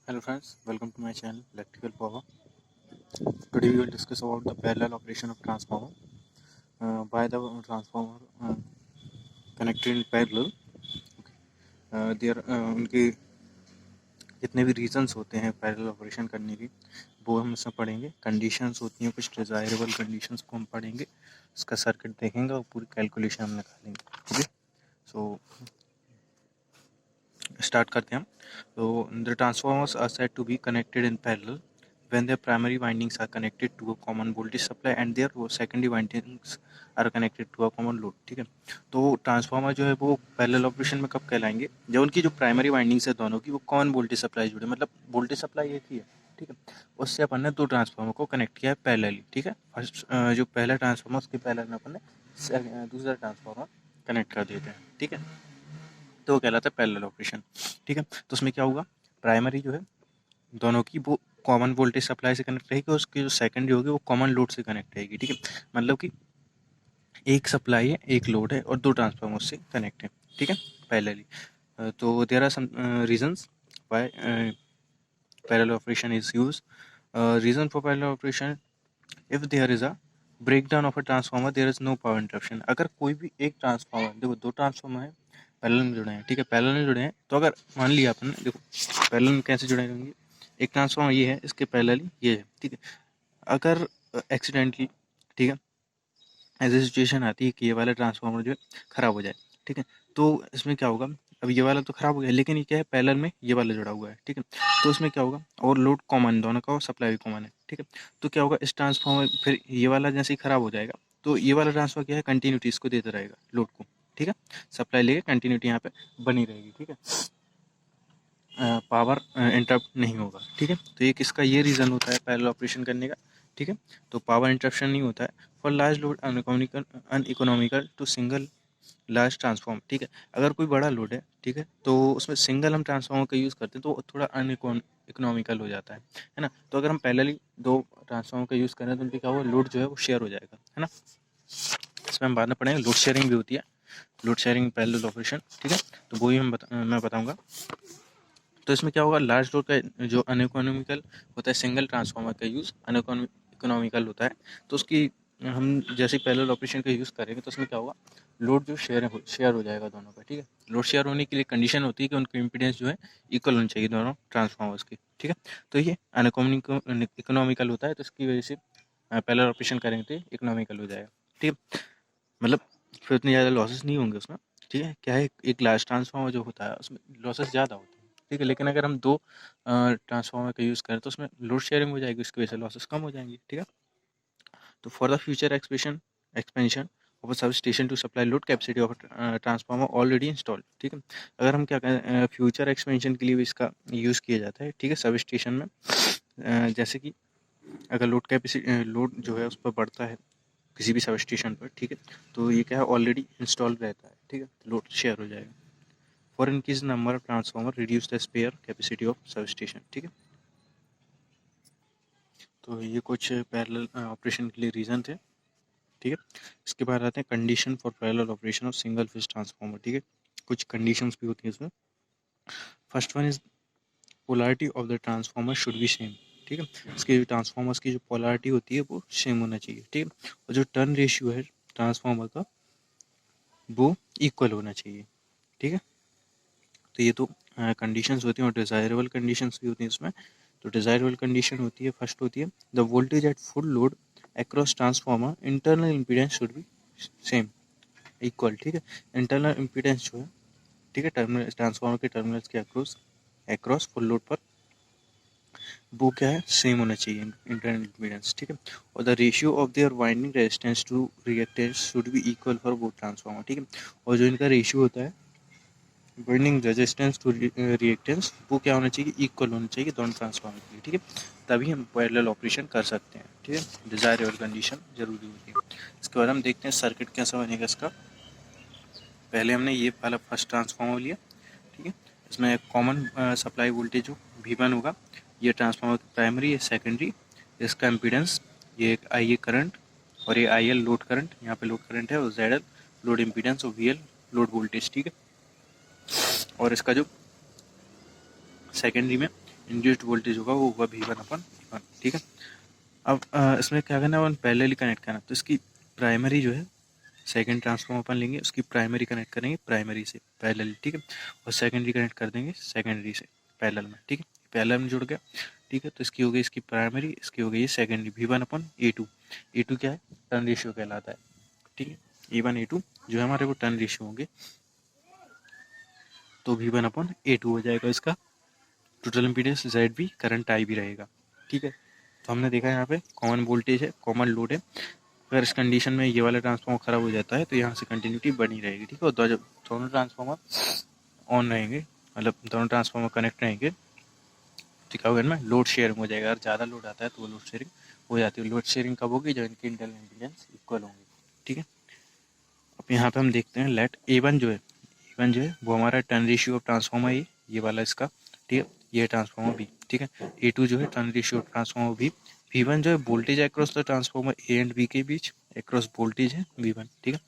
Hello friends, welcome to my channel Electrical Power. Today we will discuss about the parallel operation of transformer. Why the transformer connected in parallel. There उनके जितने भी reasons होते हैं parallel operation करने की वो हम इसमें पढ़ेंगे. कंडीशंस होती हैं, कुछ डिज़ायरेबल कंडीशंस को हम पढ़ेंगे, इसका सर्किट देखेंगे और पूरी कैलकुलेशन हम निकालेंगे. ठीक है, सो स्टार्ट करते हैं हम. तो the transformers are said to be connected in parallel when their primary windings are connected to a common voltage supply and their secondary windings are connected to a common load. ठीक है, तो transformer जो है वो parallel operation में कब कहलाएंगे? जब उनकी जो प्राइमरी वाइंडिंग्स है दोनों की वो कॉमन वोल्टेज सप्लाई जुड़े, मतलब वोल्टेज सप्लाई एक ही है. ठीक है, उससे अपन ने दो ट्रांसफार्मर को कनेक्ट किया है पैरेलली. ठीक है, फर्स्ट जो पहला ट्रांसफार्मर उसके पैरेलल में अपन ने दूसरा ट्रांसफार्मर कनेक्ट कर देते हैं. ठीक है, तो वो कहलाता है पैरेलल ऑपरेशन. ठीक है, तो उसमें क्या होगा, प्राइमरी जो है दोनों की वो कॉमन वोल्टेज सप्लाई से कनेक्ट रहेगी और उसकी जो सेकेंडरी होगी वो कॉमन लोड से कनेक्ट रहेगी. ठीक है, मतलब कि एक सप्लाई है, एक लोड है और दो ट्रांसफार्मर से कनेक्ट है. ठीक है, पैरेलली. तो there are some reasons why parallel operation is used. Reason for parallel operation, if there is a breakdown of a transformer there is no power interruption. अगर कोई भी एक ट्रांसफार्मर, देखो दो ट्रांसफार्मर है पैरेलल में जुड़े हैं. ठीक है, पैरेलल में जुड़े हैं, तो अगर मान लिया अपन ने, देखो पैरेलल में कैसे जुड़े रहेंगे, एक ट्रांसफार्मर ये है, इसके पैरेलली ये है. ठीक है, अगर एक्सीडेंटली, ठीक है, ऐसी सिचुएशन आती है कि ये वाला ट्रांसफार्मर जो है ख़राब हो जाए. ठीक है, तो इसमें क्या होगा, अब ये वाला तो ख़राब हो गया लेकिन ये क्या है, पैरेलल में ये वाला जुड़ा हुआ है. ठीक है, तो इसमें क्या होगा, और लोड कॉमन दोनों का और सप्लाई भी कॉमन है. ठीक है, तो क्या होगा, इस ट्रांसफार्मर फिर ये वाला जैसे ही ख़राब हो जाएगा तो ये वाला ट्रांसफार्मर क्या है, कंटिन्यूटी इसको देता रहेगा लोड को. ठीक है, सप्लाई लेके कंटिन्यूटी यहाँ पे बनी रहेगी. ठीक है, पावर इंटरप्ट नहीं होगा. ठीक है, तो एक इसका ये रीज़न होता है पैरेलल ऑपरेशन करने का. ठीक है, तो पावर इंटरप्शन नहीं होता है. For large load uneconomical to single large transform. ठीक है, अगर कोई बड़ा लोड है, ठीक है, तो उसमें सिंगल हम ट्रांसफॉर्मर का यूज़ करते हैं तो थोड़ा इकोनॉमिकल हो जाता है ना. तो अगर हम पैरेलली दो ट्रांसफॉर्मर का यूज़ करें तो उनके क्या होगा, लोड जो है वो शेयर हो जाएगा, है ना. इसमें हम बाद में पढ़ेंगे, लोड शेयरिंग भी होती है, लोड शेयरिंग पैरेलल ऑपरेशन. ठीक है, तो वो ही मैं बताऊँगा. तो इसमें क्या होगा, लार्ज लोड का जो अनइकोनॉमिकल होता है सिंगल ट्रांसफार्मर का यूज़ इकोनॉमिकल होता है. तो उसकी हम जैसे पैरेलल ऑपरेशन का यूज़ करेंगे तो उसमें क्या होगा, लोड जो शेयर हो जाएगा दोनों का. ठीक है, लोड शेयर होने के लिए कंडीशन होती है कि उनकी इम्पीडेंस जो है इक्वल होनी चाहिए दोनों ट्रांसफार्मर्स की. ठीक है, तो ये इकोनॉमिकल होता है, तो इसकी वजह से पैरेलल ऑपरेशन करेंगे तो इकोनॉमिकल हो जाएगा. ठीक है, मतलब फिर उतनी ज़्यादा लॉसेस नहीं होंगे उसमें. ठीक है, क्या है, एक लार्ज ट्रांसफार्मर जो होता है उसमें लॉसेस ज़्यादा होते हैं. ठीक है, लेकिन अगर हम दो ट्रांसफार्मर का यूज़ करें तो उसमें लोड शेयरिंग हो जाएगी, उसकी वजह से लॉसेस कम हो जाएंगी. ठीक है, तो for the future expansion of a substation to supply load capacity of transformer already installed. ठीक है, अगर हम क्या करें, फ्यूचर एक्सपेंशन के लिए भी इसका यूज़ किया जाता है. ठीक है, सब स्टेशन में जैसे कि अगर लोड जो है उस पर बढ़ता है किसी भी सब स्टेशन पर. ठीक है, तो ये क्या है, ऑलरेडी इंस्टॉल रहता है. ठीक है, लोड शेयर हो जाएगा. For increase number of transformer reduce the spare capacity of substation. ठीक है, तो ये कुछ पैरेलल ऑपरेशन के लिए रीज़न थे. ठीक है, इसके बाद आते हैं condition for parallel operation of single phase transformer. ठीक है, कुछ कंडीशंस भी होती हैं इसमें. First one is polarity of the transformer should be same. ठीक है, इसके ट्रांसफार्मर्स की जो पोलैरिटी होती है वो सेम होना चाहिए. ठीक है, और जो टर्न रेशियो है ट्रांसफार्मर का वो इक्वल होना चाहिए. ठीक है, तो ये तो कंडीशंस होती हैं और डिज़ायरेबल कंडीशंस भी होती हैं इसमें. तो डिज़ायरेबल कंडीशन होती है, फर्स्ट होती है the voltage at full load across transformer internal impedance should be same, equal. ठीक है, इंटरनल इम्पीडेंस जो है, ठीक है, टर्मिनल ट्रांसफार्मर के टर्मिनल्स के अक्रॉस फुल लोड पर वो क्या है, सेम होना चाहिए इंटरनल इम्पीडेंस. ठीक है, और the ratio of their winding resistance to reactance should be equal for both transformer. ठीक है, और जो इनका रेशियो होता है वाइंडिंग रेजिस्टेंस टू रिएक्टेंस वो क्या होना चाहिए, इक्वल होना चाहिए दोनों ट्रांसफार्मर के लिए. ठीक है, तभी हम पैरेलल ऑपरेशन कर सकते हैं. ठीक है, डिज़ायरेबल कंडीशन जरूरी होती है. इसके बाद हम देखते हैं सर्किट कैसा बनेगा इसका. पहले हमने ये वाला फर्स्ट ट्रांसफार्मर लिया. ठीक है, इसमें कॉमन सप्लाई वोल्टेज जो V1 होगा, ये ट्रांसफार्मर की प्राइमरी है, सेकेंडरी इसका इम्पीडेंस, ये एक IA करंट और ये IL लोड करंट, यहाँ पे लोड करंट है, और ZL लोड इम्पीडेंस और VL लोड वोल्टेज. ठीक है, और इसका जो सेकेंडरी में इंड्यूस्ड वोल्टेज होगा वो होगा V1 अपन V1, ठीक है। अब इसमें क्या करना है, अपन पैरेलली कनेक्ट करना। तो इसकी प्राइमरी जो है, सेकंड ट्रांसफॉर्म अपन लेंगे, उसकी प्राइमरी कनेक्ट करेंगे प्राइमरी से पैरेलल, ठीक है, और सेकेंडरी कनेक्ट कर देंगे सेकेंडरी से पैरेलल में, ठीक है। पैरेलल में जुड़ गया, ठीक है। तो इसकी हो गई इसकी प्राइमरी, इसकी हो गई सेकेंडरी। V1 अपन A2, A2 क्या है, टर्न रेशियो कहलाता है, ठीक है। A1 A2 जो है हमारे वो टर्न रेशियो होंगे, तो V1 अपन A2 हो जाएगा। इसका total impedance ZB, current I भी रहेगा, ठीक है। तो हमने देखा यहाँ पे कॉमन वोल्टेज है, कॉमन लोड है। अगर इस कंडीशन में ये वाला ट्रांसफार्मर खराब हो जाता है तो यहाँ से कंटिन्यूटी बनी रहेगी, ठीक है। और जब दोनों ट्रांसफार्मर ऑन रहेंगे, मतलब दोनों ट्रांसफार्मर कनेक्ट रहेंगे, तो क्या होगा, इनमें लोड शेयरिंग हो जाएगा। अगर ज़्यादा लोड आता है तो वो लोड शेयरिंग हो जाती है। लोड शेयरिंग कब होगी, जब इनकी इंटरनल इम्पीडेंस इक्वल होंगी, ठीक है। अब यहाँ पे हम देखते हैं लेट A1 जो है, A1 जो है वो हमारा टर्न रेशियो ऑफ ट्रांसफार्मर ये वाला इसका, ठीक है। ये ट्रांसफार्मर B, ठीक है। A2 जो है turn ratio of transformer B। V1 जो है वोल्टेज है across the transformer A and B के बीच, अक्रॉस वोल्टेज है V1, ठीक है।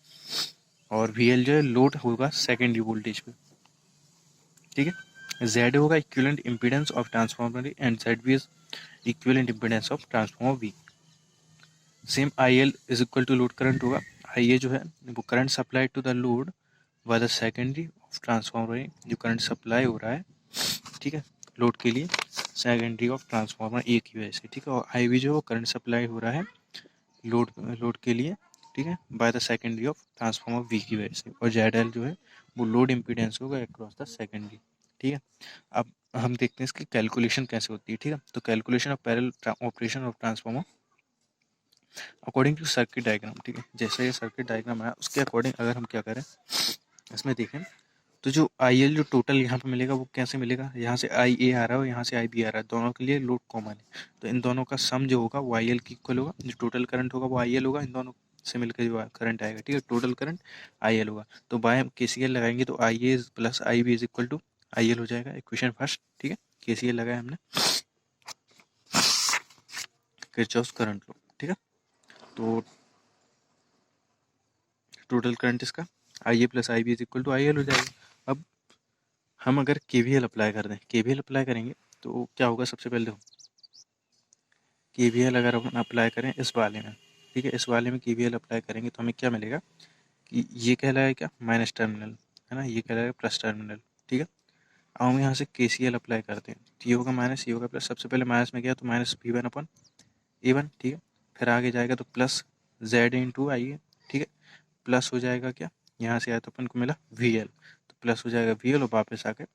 और VL जो है लोड होगा सेकेंडरी वोल्टेज पे, ठीक है। Z होगा equivalent impedance of transformer and ZB is equivalent impedance of transformer B। Same IL is equal to load current होगा। IA जो है वो current supply to the load by the secondary of transformer, जो current supply हो रहा है, ठीक है, लोड के लिए सेकेंडरी ऑफ ट्रांसफार्मर A की वजह से, ठीक है। और IB जो है वो करंट सप्लाई हो रहा है लोड के लिए, ठीक है, bye the secondary of transformer V की वजह से। और ZL जो है वो लोड इम्पीडेंस होगा अक्रॉस द सेकेंडरी, ठीक है। अब हम देखते हैं इसकी कैलकुलेशन कैसे होती है, ठीक है। तो calculation of parallel operation of transformer according to circuit diagram, ठीक है। जैसे ये सर्किट डायग्राम है उसके अकॉर्डिंग अगर हम क्या करें, इसमें देखें तो जो IL जो टोटल यहाँ पे मिलेगा वो कैसे मिलेगा, यहाँ से IA आ रहा है और यहाँ से IB आ रहा है, दोनों के लिए लोड कॉमन है। तो इन दोनों का सम जो होगा वो IL की इक्वल होगा। जो टोटल करंट होगा वो IL होगा, इन दोनों से मिलकर जो करंट आएगा, ठीक है, टोटल करंट IL होगा। तो बाय KCL लगाएंगे तो IA plus IB is equal to IL हो जाएगा, इक्वेशन फर्स्ट, ठीक है। KCL लगाया हमने, किरचॉफ्स करंट लॉ, ठीक है। तो टोटल करंट इसका IA plus IB is equal to IL हो जाएगा। अब हम अगर KVL अप्लाई कर दें, KVL अप्लाई करेंगे तो क्या होगा, सबसे पहले देखो KVL अगर अपन अप्लाई करें इस वाले में, ठीक है, इस वाले में KVL अप्लाई करेंगे तो हमें क्या मिलेगा कि ये कहलाएगा क्या, माइनस टर्मिनल, है ना, ये कहलाएगा प्लस टर्मिनल, ठीक है। अब हम यहाँ से KCL अप्लाई करते हैं तो ये होगा माइनस, ये होगा प्लस। सबसे पहले माइनस में गया तो माइनस V1 अपन A1, ठीक है। फिर आगे जाएगा तो प्लस Z इंटू IA, ठीक है। प्लस हो जाएगा क्या, यहाँ से आया तो अपन को मिला VL, तो प्लस हो जाएगा VL और वापस आकर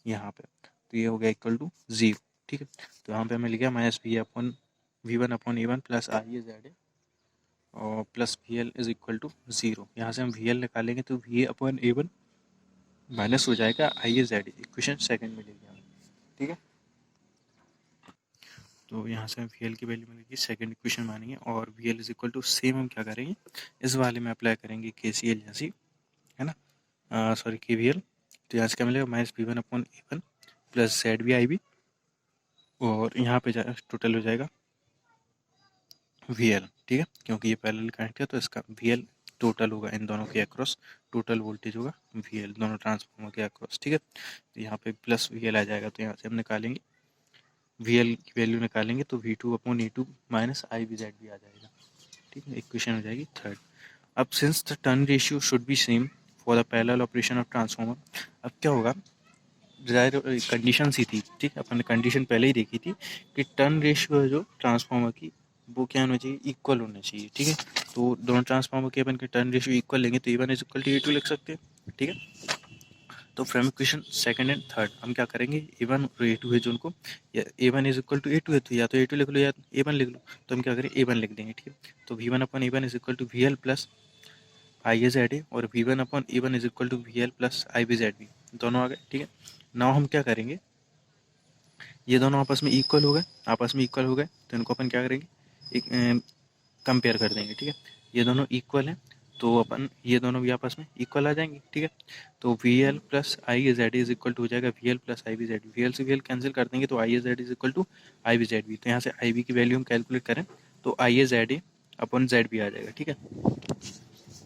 यहाँ पे, तो ये हो गया इक्वल टू 0, ठीक है। तो यहाँ पे हमें लिखा minus V1 upon A1 plus IA ZA और plus VL is equal to 0। यहाँ से हम VL निकालेंगे तो VA अपॉन A1 माइनस हो जाएगा IA ZA, इक्वेशन सेकंड मिलेगी हमें, ठीक है। तो यहाँ से हम VL की वैल्यू मिलेगी, सेकंड इक्वेशन मानेंगे, और VL is equal to same हम क्या करेंगे, इस वाले में अप्लाई करेंगे KCL जैसी, है ना, सॉरी KVL। तो यहाँ से क्या मिलेगा, minus V1 upon A1 plus ZB IB, और यहाँ पे टोटल हो जाएगा VL, ठीक है, क्योंकि ये पैरेलल कनेक्ट है तो इसका VL टोटल होगा, इन दोनों के अक्रॉस टोटल वोल्टेज होगा VL दोनों ट्रांसफार्मर के अक्रॉस, ठीक है। तो यहाँ पे प्लस VL आ जाएगा, तो यहाँ से हम निकालेंगे VL की वैल्यू निकालेंगे तो V2 upon A2 minus IBZ आ जाएगा, ठीक है, इक्वेशन हो जाएगी थर्ड। अब since the turn ratio should be same for the parallel operation of transformer, अब क्या होगा, कंडीशन सी थी, ठीक है, अपन ने कंडीशन पहले ही देखी थी कि टर्न रेशियो है जो ट्रांसफार्मर की वो क्या होना चाहिए, इक्वल होना चाहिए, ठीक है। तो दोनों ट्रांसफार्मर के अपन के टर्न रेशियो इक्वल लेंगे तो A1 is equal to A2 लिख सकते हैं, ठीक है। तो from equation second and third हम क्या करेंगे, A1 और A2 है जो उनको, या A1 is equal to A2 है तो या तो A2 लिख लो या A1 लिख लो, तो हम क्या करें A1 लिख देंगे, ठीक है। तो V1 upon A1 is equal to VL plus IAZA और V1 upon A1 is equal to VL plus IBZB, दोनों आ गए, ठीक है। नाउ हम क्या करेंगे, ये दोनों आपस में इक्वल हो गए, आपस में इक्वल हो गए तो इनको अपन क्या करेंगे, एक कंपेयर कर देंगे, ठीक है। ये दोनों इक्वल हैं तो अपन ये दोनों भी आपस में इक्वल आ जाएंगे, ठीक है। तो VL plus IAZA is equal to हो जाएगा VL प्लस IBZB, VL से VL कैंसिल कर देंगे तो IAZA is equal to IBZB। तो यहाँ से IB की वैल्यू हम कैलकुलेट करें तो IAZA अपन ZB आ जाएगा, ठीक है।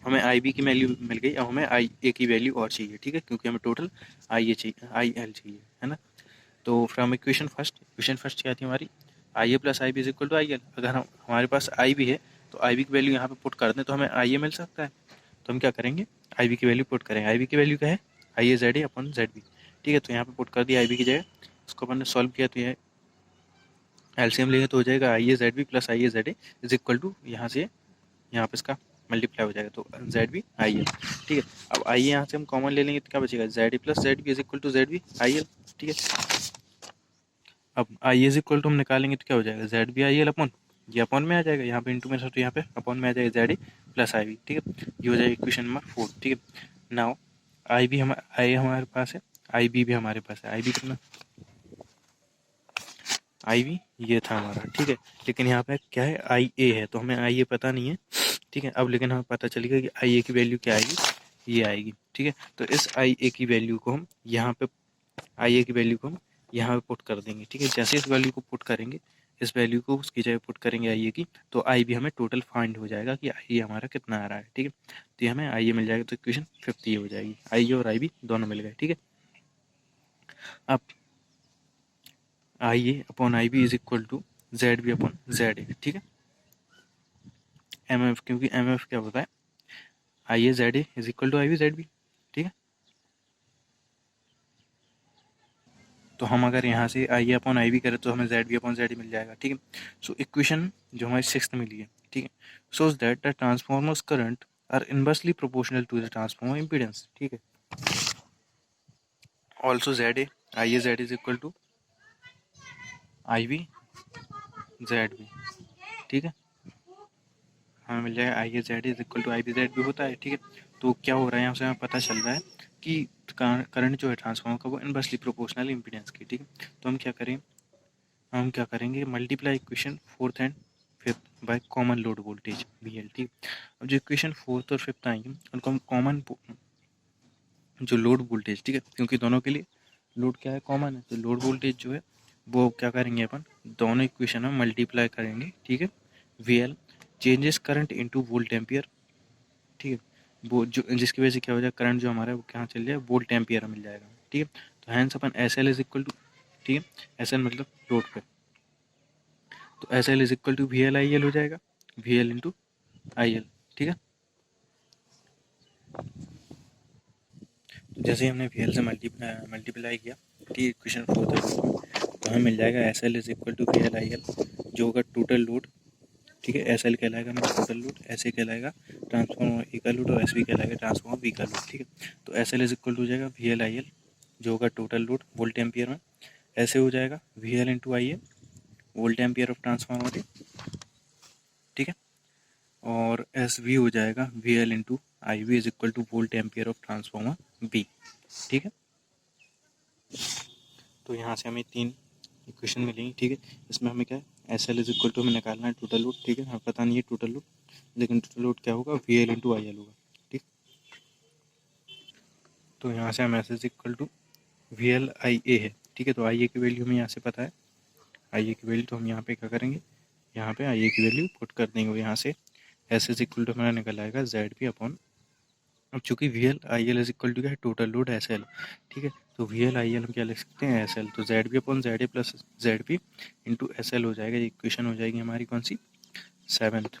हमें IB की वैल्यू मिल गई, अब हमें IA की वैल्यू और चाहिए, ठीक है, क्योंकि हमें टोटल IA चाहिए, IL चाहिए, है ना। तो फ्रॉम इक्वेशन फर्स्ट क्या थी हमारी, I A plus I B is equal to I L. अगर हमारे पास आई बी है तो आई बी की वैल्यू यहाँ पे पुट कर दें तो हमें आई ए मिल सकता है। तो हम क्या करेंगे, आई बी की वैल्यू पुट करेंगे। आई बी की वैल्यू क्या है, I A Z A upon Z B. ठीक है, तो यहाँ पे पुट कर दिया आई बी की जगह, उसको अपन ने सॉल्व किया तो ये एलसीएम लेंगे तो हो जाएगा I A Z B plus I A Z A is equal to यहाँ से यहाँ पे इसका मल्टीप्लाई हो जाएगा तो जेड बी आई एल। ठीक है, अब आई ए यहाँ से हम कॉमन ले लेंगे तो क्या बचेगा, Z A plus Z B is equal to Z B I L. ठीक है, अब आई इज इक्वल टू हम निकालेंगे तो क्या हो जाएगा, Z B I L upon, ये अपॉन में आ जाएगा, यहाँ पे इंटू में तो यहाँ पे अपॉन में आ जाएगा Z A plus I B. ठीक है, ये हो जाएगा इक्वेशन नंबर 4। ठीक है, नाउ आई बी आई हमारे पास है, आई बी भी हमारे पास है। आई बी कितना, आई बी ये था हमारा। ठीक है, लेकिन यहाँ पे क्या है, आई ए है, तो हमें आई ए पता नहीं है। ठीक है, अब लेकिन हमें पता चलेगा कि आई ए की वैल्यू क्या आएगी, ये आएगी। ठीक है, तो इस आई ए की वैल्यू को हम यहाँ पे, आई ए की वैल्यू को हम यहाँ पे पुट कर देंगे। ठीक है, जैसे इस वैल्यू को पुट करेंगे, इस वैल्यू को उसकी जगह पुट करेंगे आई ए की, तो आई बी हमें टोटल फाइंड हो जाएगा कि आई ए हमारा कितना आ रहा है। ठीक है, तो ये हमें आई ए मिल जाएगा, तो इक्वेशन 5 ये हो जाएगी, आई ए और आई बी दोनों मिल गए। ठीक है, अब I A upon I B is equal to Z B upon Z A. ठीक है, एम एफ, क्योंकि एम एफ क्या होता है, I A Z A is equal to I B Z B. ठीक है, तो हम अगर यहाँ से आई ए अपॉन आई बी करें तो हमें जेड बी अपॉन जेड मिल जाएगा। ठीक है, सो इक्वेशन जो हमारी 6th मिली है, ठीक है, shows that the transformer's current are inversely proportional to the transformer impedance. ठीक है, also ZA IA Z is equal to IB ZB। ठीक है, हमें मिल जाएगा I A Z is equal to I B Z भी होता है। ठीक है, तो क्या हो रहा है यहाँ से हमें पता चल रहा है कि करंट जो है ट्रांसफार्मर का वो इनवर्सली प्रोपोर्शनल इम्पीडेंस की। ठीक है, तो हम क्या करेंगे, multiply equation 4th and 5th by common load voltage V L. ठीक, अब जो इक्वेशन 4th और 5th आएंगे उनको हम कॉमन जो लोड वोल्टेज, ठीक है, क्योंकि दोनों के लिए लोड क्या है, कॉमन है, तो लोड वोल्टेज जो है वो क्या करेंगे अपन, दोनों इक्वेशन में मल्टीप्लाई करेंगे। ठीक है, V L changes current into volt ampere. ठीक है, वो जो जिसकी वजह से क्या हो जाएगा, करंट जो हमारा है वो कहाँ चल जाएगा, वोल्ट एम्पियर मिल जाएगा। ठीक है, तो हैंस अपन S L is equal to, ठीक है, एस एल मतलब लोड पे, तो S L is equal to V L I L हो जाएगा, V L into I L. ठीक है, तो जैसे ही हमने वी एल से मल्टीप्लाई किया, ठीक है, इक्वेशन 4 तो हमें मिल जाएगा S L is equal to V L I L, जो होगा टोटल लोड। ठीक है, एस एल कहलाएगा मेरा टोटल लोड, एस ए कहलाएगा ट्रांसफॉर्मर ए का लोड और एस बी कहलाएगा ट्रांसफॉर्मर बी का लोड। ठीक है, तो S L is equal to हो जाएगा वी एल आई एल, जो होगा टोटल लोड वोल्ट एम्पियर में, ऐसे हो जाएगा V L into I A volt ampere of transformer A. ठीक है, और एस वी हो जाएगा V L into I V is equal to volt ampere of transformer B. ठीक है, तो यहाँ से हमें 3 इक्वेशन मिलेंगी। ठीक है, इसमें हमें क्या है, S L is equal to हमें निकालना है टोटल लोड। ठीक है, हमें पता नहीं है टोटल लोड, लेकिन टोटल लोड क्या होगा, V L into I L होगा। ठीक, तो यहाँ से हम S is equal to V L I A है। ठीक है, तो आई ए की वैल्यू हमें यहाँ से पता है, आई ए की वैल्यू, तो हम यहाँ पे क्या करेंगे, यहाँ पे आई ए की वैल्यू पुट कर देंगे, यहाँ से एस इज इक्वल टू हमारा निकल आएगा जेड पी अपॉन, अब चूंकि V L I L is equal to क्या है, टोटल लोड एस एल। ठीक है, तो वी एल आई एल हम क्या लिख सकते हैं, एस एल, तो Z P upon Z A plus Z P into S L हो जाएगा। ये इक्वेशन हो जाएगी हमारी कौन सी, 7th।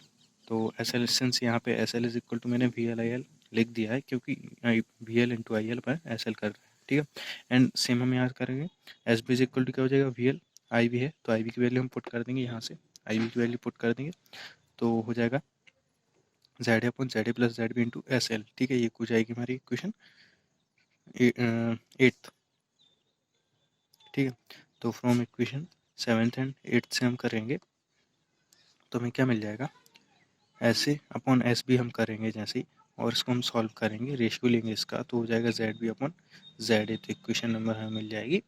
तो एस एल सिंस यहाँ पे S L is equal to मैंने वी एल आई एल लिख दिया है, क्योंकि V L into I L पर एस एल कर रहा है। ठीक है, एंड सेम हम यहाँ करेंगे, S B is equal to क्या हो जाएगा, वी एल आई बी है, तो आई बी की वैल्यू हम पुट कर देंगे, यहाँ से आई बी की वैल्यू पुट कर देंगे, तो हो जाएगा Z upon Z A plus Z B into S L. ठीक है, ये हो जाएगी हमारी इक्वेशन 8th। ठीक है, तो from equation 7th and 8th से हम करेंगे तो हमें क्या मिल जाएगा, ऐसे अपॉन एस बी हम करेंगे जैसे ही, और इसको हम सॉल्व करेंगे, रेशियो लेंगे इसका, तो हो जाएगा Z B upon Z A. तो इक्वेशन नंबर हमें मिल जाएगी,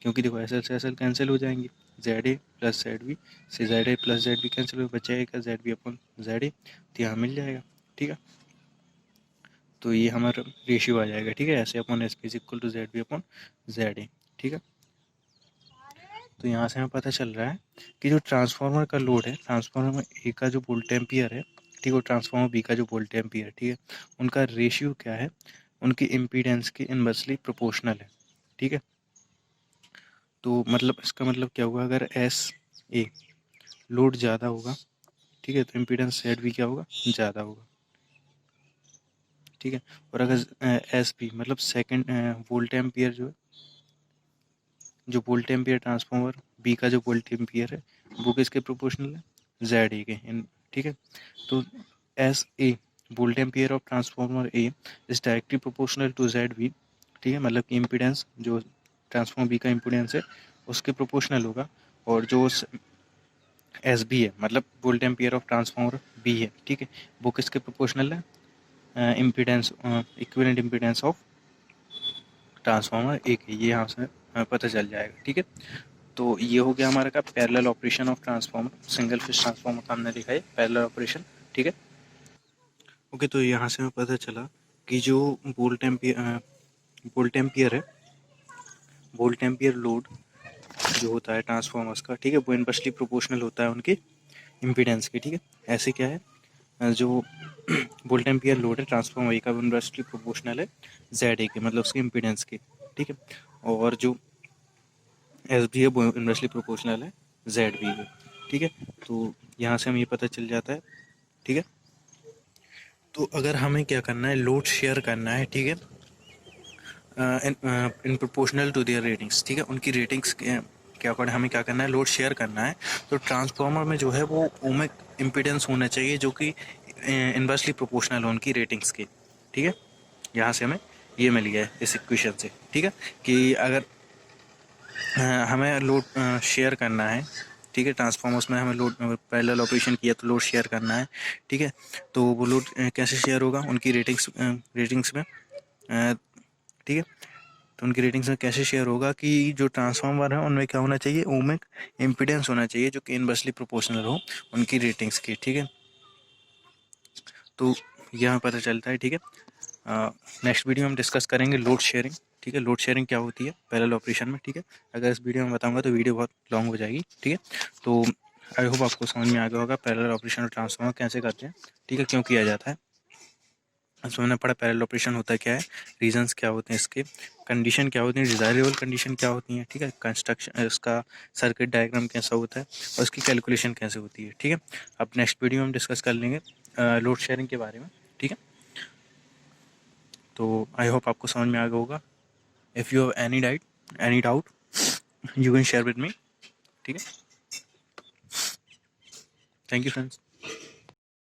क्योंकि देखो एस एल से एस एल कैंसिल हो जाएंगी, Z A plus Z B से Z A plus Z B cancel हो बचेगा Z B upon Z A, तो यहाँ मिल जाएगा। ठीक है, तो ये हमारा रेशियो आ जाएगा। ठीक है, ऐसे upon S B is equal to Z B upon Z A. ठीक है, तो यहाँ से हमें पता चल रहा है कि जो ट्रांसफार्मर का लोड है, ट्रांसफार्मर ए का जो वोल्ट एम्पियर है, ठीक है, ट्रांसफार्मर बी का जो वोल्ट एम्पियर, ठीक है, उनका रेशियो क्या है, उनकी इम्पीडेंस के इनवर्सली प्रोपोर्शनल है। ठीक है, तो मतलब इसका मतलब क्या होगा, अगर एस ए लोड ज़्यादा होगा, ठीक है, तो इम्पीडेंस जेड भी क्या होगा, ज़्यादा होगा, ठीक है। और अगर एस बी मतलब सेकेंड वोल्ट एम्पियर जो वोल्ट एम्पियर ट्रांसफार्मर बी का जो वोल्ट एम्पियर है वो किसके प्रोपोर्शनल है, जेड ए के ठीक है। तो S A volt ampere of transformer A is directly proportional to Z B, ठीक है, मतलब कि इम्पीडेंस जो ट्रांसफार्मर बी का इम्पीडेंस है उसके प्रोपोर्शनल होगा। और जो एस बी है मतलब volt ampere of transformer B है, ठीक है, वो किसके प्रोपोर्शनल है, impedance equivalent impedance of transformer एक है, ये यहाँ से पता चल जाएगा, ठीक है। तो ये हो गया हमारा का parallel operation of transformer, single phase transformer का हमने देखा है पैरेलल ऑपरेशन, ठीक है। ओके, तो यहाँ से हमें पता चला कि जो वोल्ट एम्पियर है, वोल्ट एम्पियर लोड जो होता है ट्रांसफार्मर्स का, ठीक है, वो इनवर्सली प्रोपोर्शनल होता है उनके इम्पीडेंस के, ठीक है। ऐसे क्या है, जो वोल्ट एम्पियर लोड है ट्रांसफार्मर का वो इनवर्सली प्रोपोर्शनल है जेड ए के मतलब उसके इम्पीडेंस के, ठीक है। और जो एस बी है वो इनवर्सली प्रोपोर्शनल है जेड बी के, ठीक है। तो यहाँ से हमें ये पता चल जाता है, ठीक है। तो अगर हमें क्या करना है, लोड शेयर करना है, ठीक है, इन प्रोपोर्शनल टू देयर रेटिंग्स, ठीक है, उनकी रेटिंग्स के अकॉर्डिंग हमें क्या करना है, लोड शेयर करना है। तो ट्रांसफार्मर में जो है वो ओमिक इम्पीडेंस होना चाहिए जो कि इनवर्सली प्रोपोर्शनल हो उनकी रेटिंग्स के, ठीक है। यहाँ से हमें ये मिल गया है इस इक्वेशन से, ठीक है, कि अगर हमें लोड शेयर करना है, ठीक है, ट्रांसफार्मर्स में हमें लोड पैरेलल ऑपरेशन किया तो लोड शेयर करना है, ठीक है। तो वो लोड कैसे शेयर होगा, उनकी रेटिंग्स में, ठीक है। तो उनकी रेटिंग्स में कैसे शेयर होगा कि जो ट्रांसफार्मर है उनमें क्या होना चाहिए, ओमिक इम्पीडेंस होना चाहिए जो कि इनवर्सली प्रोपोर्शनल हो उनकी रेटिंग्स की, ठीक है। तो यहाँ पता चलता है, ठीक है। नेक्स्ट वीडियो में हम डिस्कस करेंगे लोड शेयरिंग, ठीक है, लोड शेयरिंग क्या होती है पैरेलल ऑपरेशन में, ठीक है। अगर इस वीडियो में बताऊंगा तो वीडियो बहुत लॉन्ग हो जाएगी, ठीक है। तो आई होप आपको समझ में आ गया होगा पैरेलल ऑपरेशन और ट्रांसफार्मर कैसे करते हैं, ठीक है, क्यों किया जाता है। उसमें हमने पढ़ा पैरेलल ऑपरेशन होता है क्या है, रीजंस क्या होते हैं इसके, कंडीशन क्या होती है, डिजायरेबल कंडीशन क्या होती है, ठीक है, कंस्ट्रक्शन इसका सर्किट डायग्राम कैसा होता है और इसकी कैलकुलेशन कैसे होती है, ठीक है। अब नेक्स्ट वीडियो में हम डिस्कस कर लेंगे लोड शेयरिंग के बारे में, ठीक है। तो आई होप आपको समझ में आ गया होगा। If you have any doubt you can share with me, ठीक है। Thank you friends.